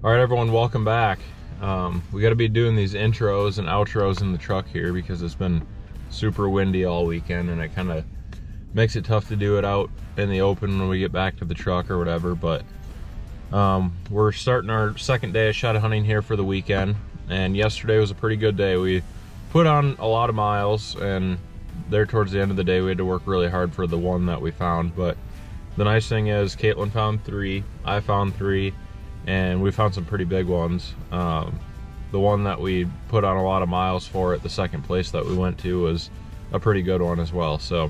All right, everyone, welcome back. We got to be doing these intros and outros in the truck here because it's been super windy all weekend, and it kind of makes it tough to do it out in the open when we get back to the truck or whatever. But we're starting our second day of shed hunting here for the weekend, and yesterday was a pretty good day. We put on a lot of miles, and there towards the end of the day we had to work really hard for the one that we found. But the nice thing is Caitlin found 3, I found 3, and we found some pretty big ones. The one that we put on a lot of miles for at the second place that we went to was a pretty good one as well. So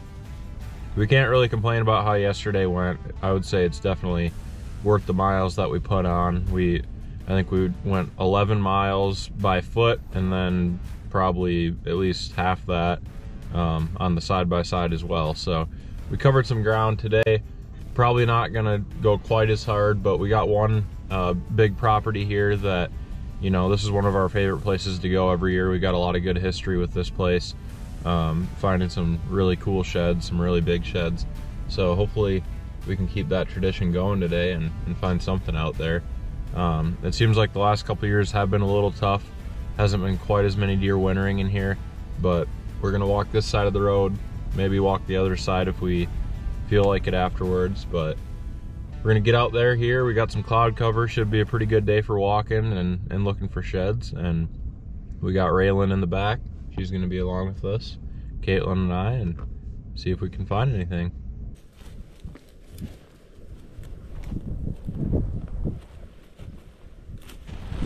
we can't really complain about how yesterday went. I would say it's definitely worth the miles that we put on. I think we went 11 miles by foot, and then probably at least half that on the side-by-side as well. So we covered some ground today. Probably not gonna go quite as hard, but we got one big property here that, you know, this is one of our favorite places to go every year. We got a lot of good history with this place, finding some really cool sheds, some really big sheds. So hopefully we can keep that tradition going today and find something out there. It seems like the last couple of years have been a little tough. Hasn't been quite as many deer wintering in here, but we're gonna walk this side of the road, maybe walk the other side if we feel like it afterwards. But we're gonna get out there here. We got some cloud cover, should be a pretty good day for walking and looking for sheds. And we got Raylan in the back. She's gonna be along with us, Caitlin and I, and see if we can find anything.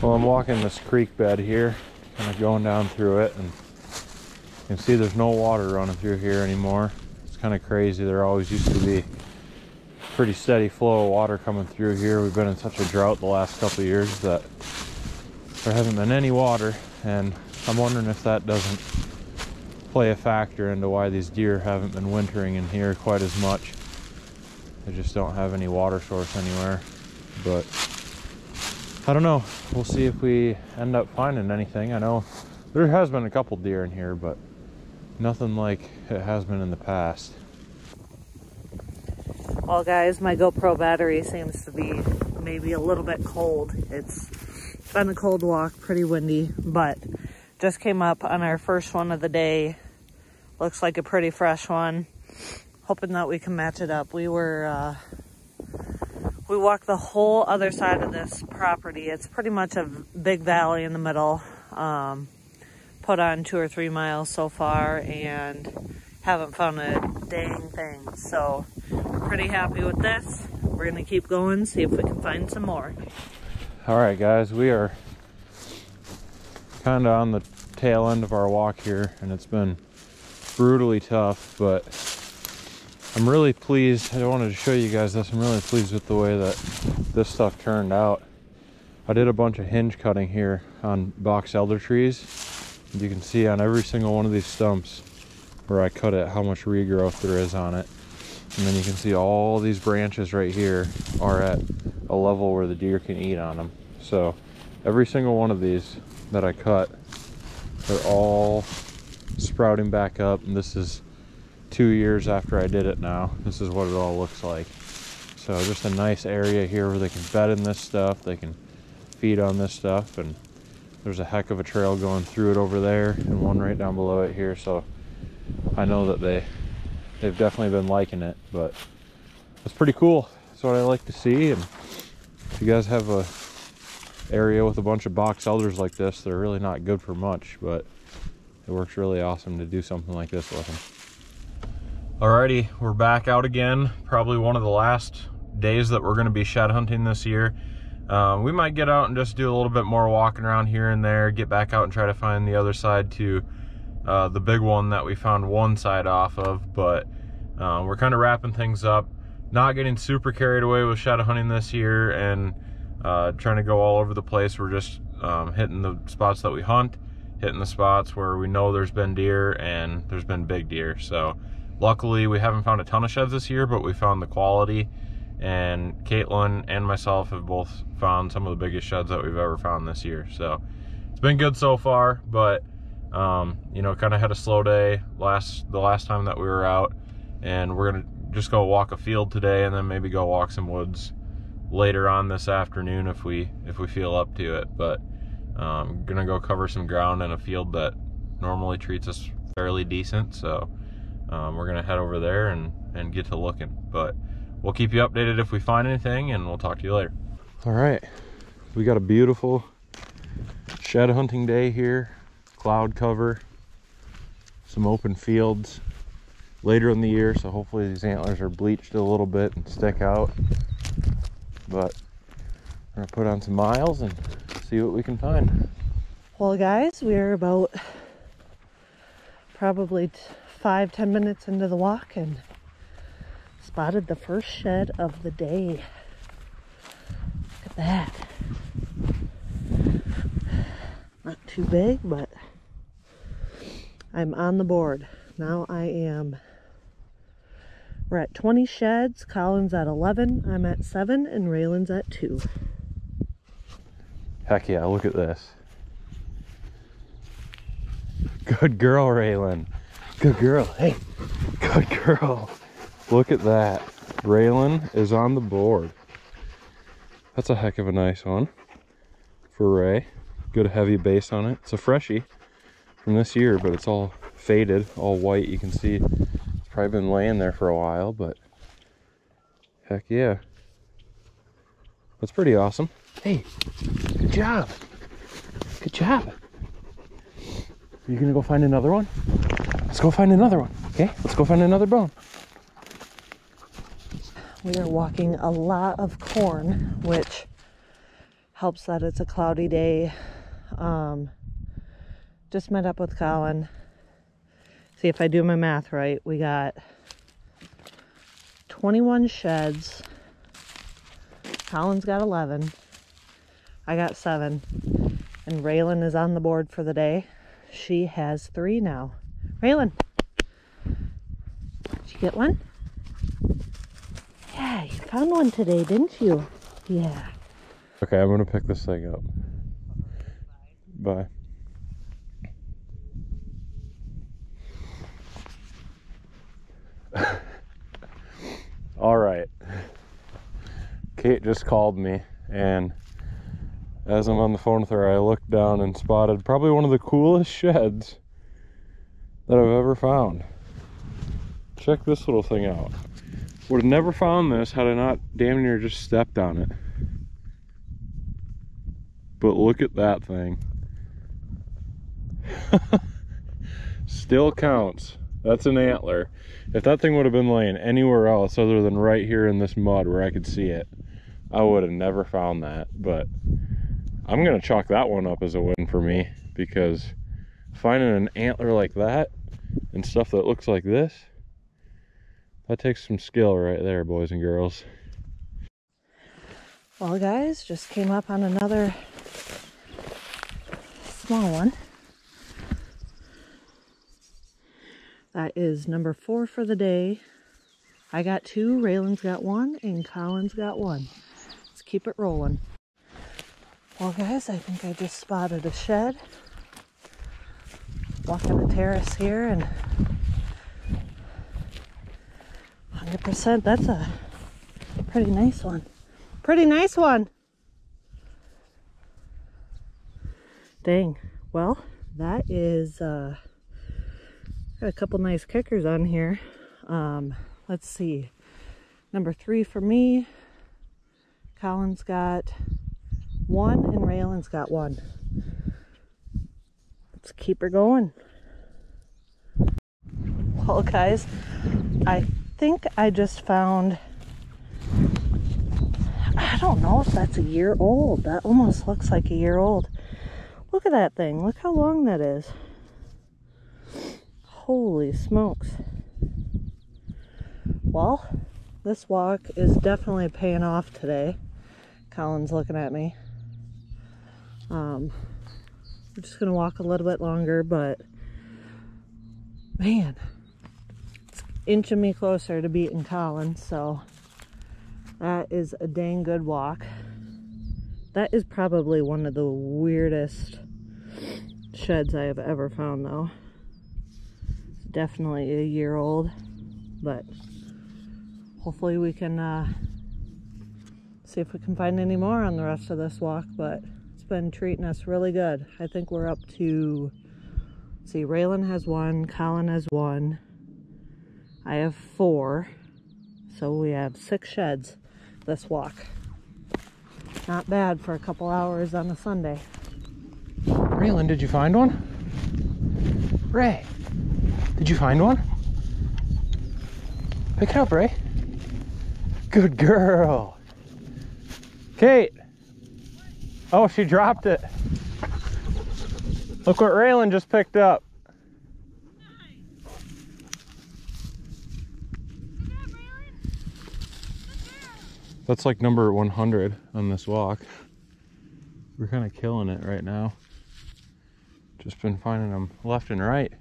Well, I'm walking this creek bed here, kind of going down through it, and you can see there's no water running through here anymore. It's kind of crazy. There always used to be pretty steady flow of water coming through here. We've been in such a drought the last couple of years that there hasn't been any water, and I'm wondering if that doesn't play a factor into why these deer haven't been wintering in here quite as much. They just don't have any water source anywhere. But I don't know. We'll see if we end up finding anything. I know there has been a couple deer in here, but nothing like it has been in the past. Well, guys, my GoPro battery seems to be maybe a little bit cold. It's been a cold walk, pretty windy, but just came up on our first one of the day. Looks like a pretty fresh one. Hoping that we can match it up. We walked the whole other side of this property. It's pretty much a big valley in the middle. Put on 2 or 3 miles so far and haven't found a dang thing. So pretty happy with this. We're gonna keep going, see if we can find some more. All right, guys, we are kind of on the tail end of our walk here, and it's been brutally tough, but I'm really pleased. I wanted to show you guys this. I'm really pleased with the way that this stuff turned out. I did a bunch of hinge cutting here on box elder trees. And you can see on every single one of these stumps where I cut it how much regrowth there is on it. And then you can see all these branches right here are at a level where the deer can eat on them. So every single one of these that I cut, they're all sprouting back up, and this is 2 years after I did it now. This is what it all looks like. So just a nice area here where they can bed in this stuff, they can feed on this stuff, and there's a heck of a trail going through it over there and one right down below it here. So I know that they've definitely been liking it, but it's pretty cool. That's what I like to see. And if you guys have a area with a bunch of box elders like this, they're really not good for much, but it works really awesome to do something like this with them. Alrighty, we're back out again. Probably one of the last days that we're going to be shed hunting this year. We might get out and just do a little bit more walking around here and there, get back out and try to find the other side to the big one that we found one side off of. But we're kind of wrapping things up, not getting super carried away with shed hunting this year and trying to go all over the place. We're just hitting the spots that we hunt, hitting the spots where we know there's been deer and there's been big deer. So luckily we haven't found a ton of sheds this year, but we found the quality, and Caitlin and myself have both found some of the biggest sheds that we've ever found this year. So it's been good so far, but you know, kind of had a slow day the last time that we were out, and we're gonna just go walk a field today and then maybe go walk some woods later on this afternoon if we feel up to it. But gonna go cover some ground in a field that normally treats us fairly decent, so we're gonna head over there and get to looking. But we'll keep you updated if we find anything, and we'll talk to you later. All right, we got a beautiful shed hunting day here. Cloud cover, some open fields later in the year, so hopefully these antlers are bleached a little bit and stick out. But we're gonna put on some miles and see what we can find. Well guys, we're about probably 5-10 minutes into the walk and spotted the first shed of the day. Look at that. Not too big, but I'm on the board. Now we're at 20 sheds. Colin's at 11, I'm at 7, and Raylan's at 2. Heck yeah, look at this. Good girl, Raylan. Good girl. Hey, good girl. Look at that. Raylan is on the board. That's a heck of a nice one for Ray. Good heavy base on it. It's a freshie from this year, but it's all faded, all white. You can see it's probably been laying there for a while, but heck yeah. That's pretty awesome. Hey, good job. Good job. Are you gonna go find another one? Let's go find another one, okay? Let's go find another bone. We are walking a lot of corn, which helps that it's a cloudy day. Just met up with Colin. See if I do my math right. We got 21 sheds. Colin's got 11. I got 7. And Raylan is on the board for the day. She has 3 now. Raylan, did you get one? Yeah, you found one today, didn't you? Yeah. Okay, I'm gonna pick this thing up. Bye. All right. Kate just called me, and as I'm on the phone with her, I looked down and spotted probably one of the coolest sheds that I've ever found. Check this little thing out. Would have never found this had I not damn near just stepped on it. But look at that thing. Still counts. That's an antler. If that thing would have been laying anywhere else other than right here in this mud where I could see it, I would have never found that. But I'm gonna chalk that one up as a win for me, because finding an antler like that and stuff that looks like this, that takes some skill right there, boys and girls. Well guys, just came up on another small one. That is number 4 for the day. I got 2, Raylan's got 1, and Colin's got 1. Let's keep it rolling. Well guys, I think I just spotted a shed. Walking the terrace here, and 100%, that's a pretty nice one. Pretty nice one. Dang. Well, that is got a couple nice kickers on here. Let's see. Number 3 for me. Colin's got 1 and Raylan's got 1. Let's keep her going. Well guys, I think I just found, I don't know if that's a year old. That almost looks like a year old. Look at that thing. Look how long that is. Holy smokes. Well, this walk is definitely paying off today. Colin's looking at me. We're just gonna walk a little bit longer, but man, it's inching me closer to beating Colin, so that is a dang good walk. That is probably one of the weirdest sheds I have ever found though. It's definitely a year old, but hopefully we can see see if we can find any more on the rest of this walk, but it's been treating us really good. I think we're up to, let's see, Raylan has 1, Colin has 1, I have 4, so we have 6 sheds this walk. Not bad for a couple hours on a Sunday. Raylan, did you find one? Ray, did you find one? Pick it up, Ray. Good girl. Kate. Oh, she dropped it. Look what Raylan just picked up. That's like number 100 on this walk. We're kind of killing it right now. Just been finding them left and right.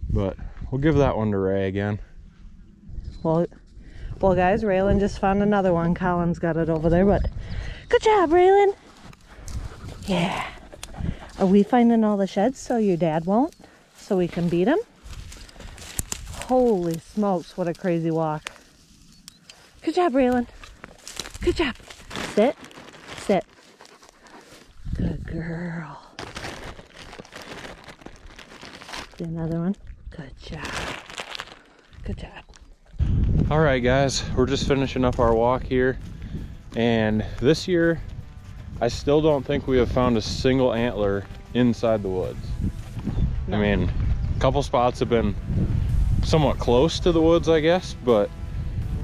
But we'll give that one to Ray again. Well guys, Raylan just found another one. Colin's got it over there, but good job, Raylan. Yeah. Are we finding all the sheds so your dad won't? So we can beat him? Holy smokes, what a crazy walk. Good job, Raylan. Good job. Sit. Sit. Good girl. See another one? Good job. Good job. All right, guys, we're just finishing up our walk here. And this year, I still don't think we have found a single antler inside the woods. No. I mean, a couple spots have been somewhat close to the woods, I guess, but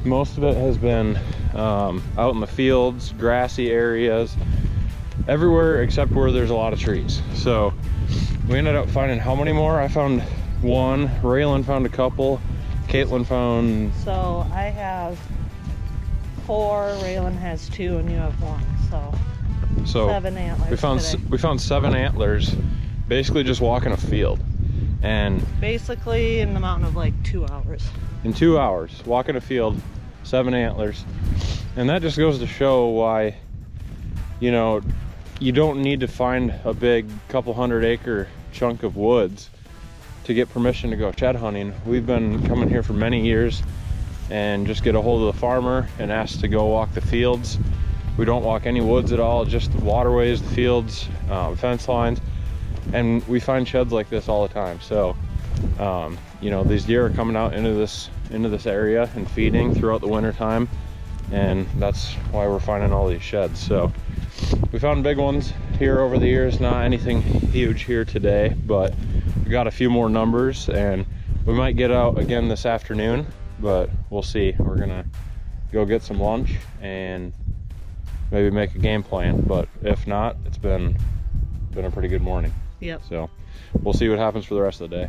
most of it has been out in the fields, grassy areas, everywhere except where there's a lot of trees. So we ended up finding how many more? I found 1, Raylan found a couple, Caitlin found... So I have 4, Raylan has 2, and you have 1, so 7 antlers we found 7 antlers, basically just walking a field. And basically in the amount of like 2 hours. In 2 hours, walking a field, 7 antlers. And that just goes to show why, you know, you don't need to find a big couple 100-acre chunk of woods to get permission to go shed hunting. We've been coming here for many years and just get a hold of the farmer and ask to go walk the fields. We don't walk any woods at all, just the waterways, the fields, fence lines. And we find sheds like this all the time. So, you know, these deer are coming out into this area and feeding throughout the winter time. And that's why we're finding all these sheds. So we found big ones here over the years, not anything huge here today, but we got a few more numbers and we might get out again this afternoon, but we'll see. We're gonna go get some lunch and maybe make a game plan, but if not, it's been a pretty good morning. Yep. So we'll see what happens for the rest of the day.